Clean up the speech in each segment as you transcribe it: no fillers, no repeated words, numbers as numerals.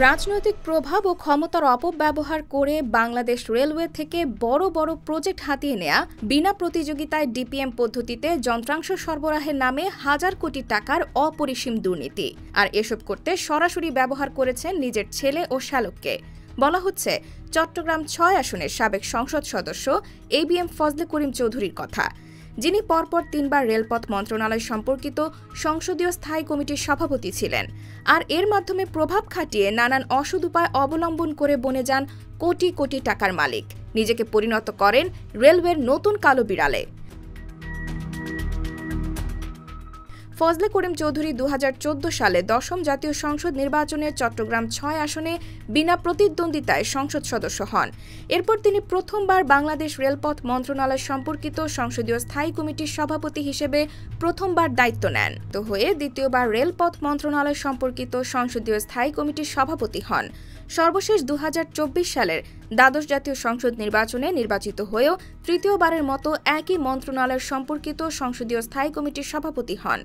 রাজনৈতিক প্রভাব ও ক্ষমতার অপব্যবহার করে বাংলাদেশ রেলওয়ে থেকে বড় বড় প্রজেক্ট হাতিয়ে নেয়া, বিনা প্রতিযোগিতায় ডিপিএম পদ্ধতিতে যন্ত্রাংশ সরবরাহের নামে হাজার কোটি টাকার অপরিসীম দুর্নীতি। আর এসব করতে সরাসরি ব্যবহার করেছেন নিজের ছেলে ও শ্যালককে। বলা হচ্ছে চট্টগ্রাম ৬ আসনের সাবেক সংসদ সদস্য এবিএম ফজলে করিম চৌধুরীর কথা, যিনি পরপর ৩বার রেলপথ মন্ত্রণালয় সম্পর্কিত সংসদীয় স্থায়ী কমিটির সভাপতি ছিলেন। আর এর মাধ্যমে প্রভাব খাটিয়ে নানান অসৎ উপায় অবলম্বন করে বনে যান কোটি কোটি টাকার মালিক। নিজেকে পরিণত করেন রেলওয়ের নতুন কালো বিড়ালে। ফজলে করিম চৌধুরী ২০১৪ সালে ১০ম জাতীয় সংসদ নির্বাচনে চট্টগ্রাম ৬ আসনে বিনা প্রতিদ্বন্দ্বিতায় সংসদ সদস্য হন। এরপর তিনি প্রথমবার বাংলাদেশ রেলপথ মন্ত্রণালয় সম্পর্কিত সংসদীয় স্থায়ী কমিটির সভাপতি হিসেবে প্রথমবার দায়িত্ব নেন। তো হয়ে দ্বিতীয়বার রেলপথ মন্ত্রণালয় সম্পর্কিত সংসদীয় স্থায়ী কমিটির সভাপতি হন। সর্বশেষ ২০২৪ সালের দ্বাদশ জাতীয় সংসদ নির্বাচনে নির্বাচিত হয়েও তৃতীয়বারের মতো একই মন্ত্রণালয় সম্পর্কিত সংসদীয় স্থায়ী কমিটির সভাপতি হন।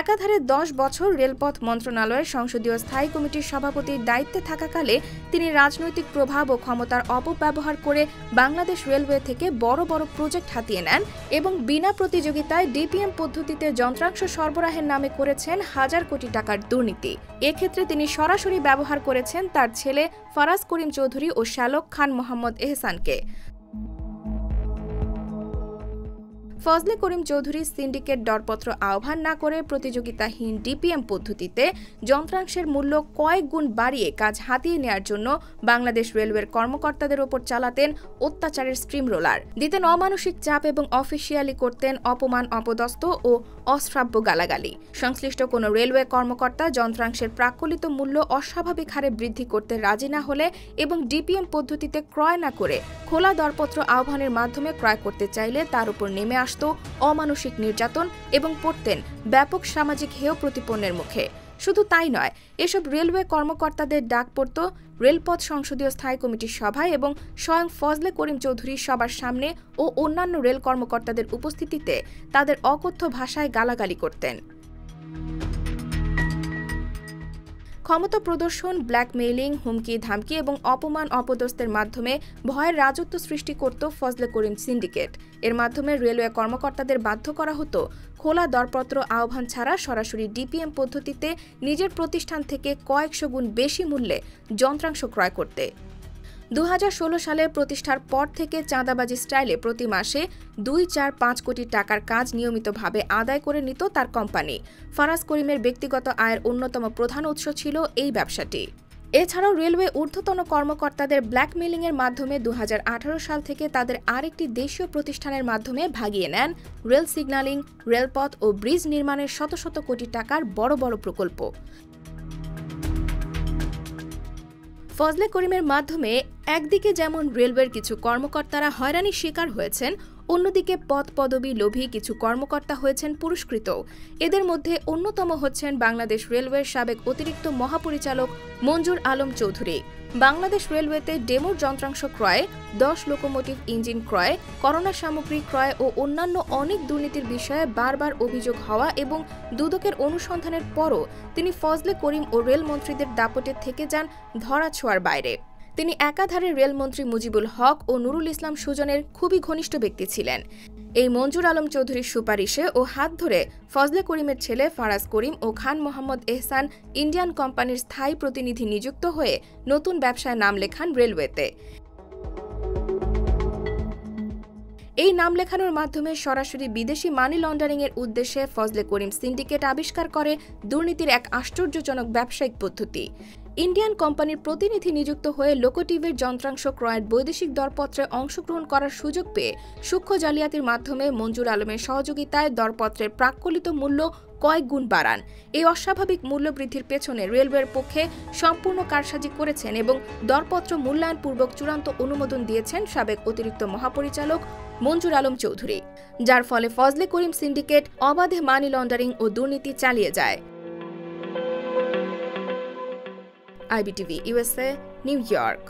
একাধারে ১০ বছর রেলপথ মন্ত্রণালয়ের সংসদীয় স্থায়ী কমিটির সভাপতির দায়িত্বে থাকাকালে তিনি রাজনৈতিক প্রভাব ও ক্ষমতার অপব্যবহার করে বাংলাদেশ রেলওয়ে থেকে বড় বড় প্রজেক্ট হাতিয়ে নেন এবং বিনা প্রতিযোগিতায় ডিপিএম পদ্ধতিতে যন্ত্রাংশ সরবরাহের নামে করেছেন হাজার কোটি টাকার দুর্নীতি। এক্ষেত্রে তিনি সরাসরি ব্যবহার করেছেন তার ছেলে ফারাজ করিম চৌধুরী ও শ্যালক খান মোহাম্মদ এহসানকে। ফজলে করিম চৌধুরী সিন্ডিকেট দরপত্র আহ্বান না করে প্রতিযোগিতাহীন ডিপিএম পদ্ধতিতে যন্ত্রাংশের মূল্য কয়েক গুণ বাড়িয়ে কাজ হাতিয়ে নেয়ার জন্য বাংলাদেশ রেলওয়ের কর্মকর্তাদের ওপর চালাতেন অত্যাচারের স্ট্রিম রোলার, দিতেন অমানসিক চাপ এবং অফিসিয়ালি করতেন অপমান, অপদস্থ ও অশ্রাব্য গালাগালি। সংশ্লিষ্ট কোনো রেলওয়ে কর্মকর্তা যন্ত্রাংশের প্রাক্কলিত মূল্য অস্বাভাবিক হারে বৃদ্ধি করতে রাজি না হলে এবং ডিপিএম পদ্ধতিতে ক্রয় না করে খোলা দরপত্র আহ্বানের মাধ্যমে ক্রয় করতে চাইলে তার উপর নেমে আসত অমানসিক নির্যাতন এবং পড়তেন ব্যাপক সামাজিক হেয় প্রতিপন্নের মুখে। শুধু তাই নয়, এসব রেলওয়ে কর্মকর্তাদের ডাক পড়ত রেলপথ সংসদীয় স্থায়ী কমিটির সভায় এবং স্বয়ং ফজলে করিম চৌধুরী সবার সামনে ও অন্যান্য রেল কর্মকর্তাদের উপস্থিতিতে তাদের অকথ্য ভাষায় গালাগালি করতেন। ক্ষমতা প্রদর্শন, ব্ল্যাকমেইলিং, হুমকি ধামকি এবং অপমান অপদস্থের মাধ্যমে ভয়ের রাজত্ব সৃষ্টি করত ফজলে করিম সিন্ডিকেট। এর মাধ্যমে রেলওয়ে কর্মকর্তাদের বাধ্য করা হতো খোলা দরপত্র আহ্বান ছাড়া সরাসরি ডিপিএম পদ্ধতিতে নিজের প্রতিষ্ঠান থেকে কয়েকশো গুণ বেশি মূল্যে যন্ত্রাংশ ক্রয় করতে। ২০১৬ সালে প্রতিষ্ঠার পর থেকে চাঁদাবাজি স্টাইলে প্রতি মাসে ২-৪-৫ কোটি টাকার কাজ নিয়মিতভাবে আদায় করে নিত তার কোম্পানি। ফারাজ করিমের ব্যক্তিগত আয়ের অন্যতম প্রধান উৎস ছিল এই ব্যবসাটি। এছাড়াও রেলওয়ে ঊর্ধ্বতন কর্মকর্তাদের ব্ল্যাকমেইলিংয়ের মাধ্যমে ২০১৮ সাল থেকে তাদের আরেকটি দেশীয় প্রতিষ্ঠানের মাধ্যমে ভাগিয়ে নেন রেল সিগন্যালিং, রেলপথ ও ব্রিজ নির্মাণের শত শত কোটি টাকার বড় বড় প্রকল্প। ফজলে করিমের মাধ্যমে একদিকে যেমন রেলওয়ের কিছু কর্মকর্তারা হয়রানির শিকার হয়েছেন, অন্যদিকে পদ পদবি লোভী কিছু কর্মকর্তা হয়েছেন পুরস্কৃত। এদের মধ্যে অন্যতম হচ্ছেন বাংলাদেশ রেলওয়ের সাবেক অতিরিক্ত মহাপরিচালক মঞ্জুর আলম চৌধুরী। বাংলাদেশ রেলওয়েতে ডেমোর যন্ত্রাংশ ক্রয়, ১০ লোকোমোটিভ ইঞ্জিন ক্রয়, করোনা সামগ্রী ক্রয় ও অন্যান্য অনেক দুর্নীতির বিষয়ে বারবার অভিযোগ হওয়া এবং দুদকের অনুসন্ধানের পরও তিনি ফজলে করিম ও রেলমন্ত্রীদের দাপটে থেকে যান ধরাছোঁয়ার বাইরে। তিনি একাধারে রেলমন্ত্রী মুজিবুল হক ও নুরুল ইসলাম সুজনের খুবই ঘনিষ্ঠ ব্যক্তি ছিলেন। এই মঞ্জুর আলম চৌধুরীর সুপারিশে ও হাত ধরে ফজলে করিমের ছেলে ফারাজ করিম ও খান মোহাম্মদ এহসান ইন্ডিয়ান কোম্পানির স্থায়ী প্রতিনিধি নিযুক্ত হয়ে নতুন ব্যবসায় নাম লেখান রেলওয়েতে। এই নাম লেখানোর মাধ্যমে সরাসরি বিদেশি মানি লন্ডারিংয়ের উদ্দেশ্যে ফজলে করিম সিন্ডিকেট আবিষ্কার করে দুর্নীতির এক আশ্চর্যজনক ব্যবসায়িক পদ্ধতি। ইন্ডিয়ান কোম্পানির প্রতিনিধি নিযুক্ত হয়ে লোকোটিভের যন্ত্রাংশ ক্রয়ের বৈদেশিক দরপত্রে অংশগ্রহণ করার সুযোগ পেয়ে সূক্ষ্ম জালিয়াতির মাধ্যমে মঞ্জুর আলমের সহযোগিতায় দরপত্রের প্রাক্কলিত মূল্য কয়েক গুণ বাড়ান। এই অস্বাভাবিক মূল্য বৃদ্ধির পেছনে রেলওয়ের পক্ষে সম্পূর্ণ কারসাজি করেছেন এবং দরপত্র মূল্যায়নপূর্বক চূড়ান্ত অনুমোদন দিয়েছেন সাবেক অতিরিক্ত মহাপরিচালক মঞ্জুর আলম চৌধুরী, যার ফলে ফজলে করিম সিন্ডিকেট অবাধে মানি লন্ডারিং ও দুর্নীতি চালিয়ে যায়। IBTV USA, New York।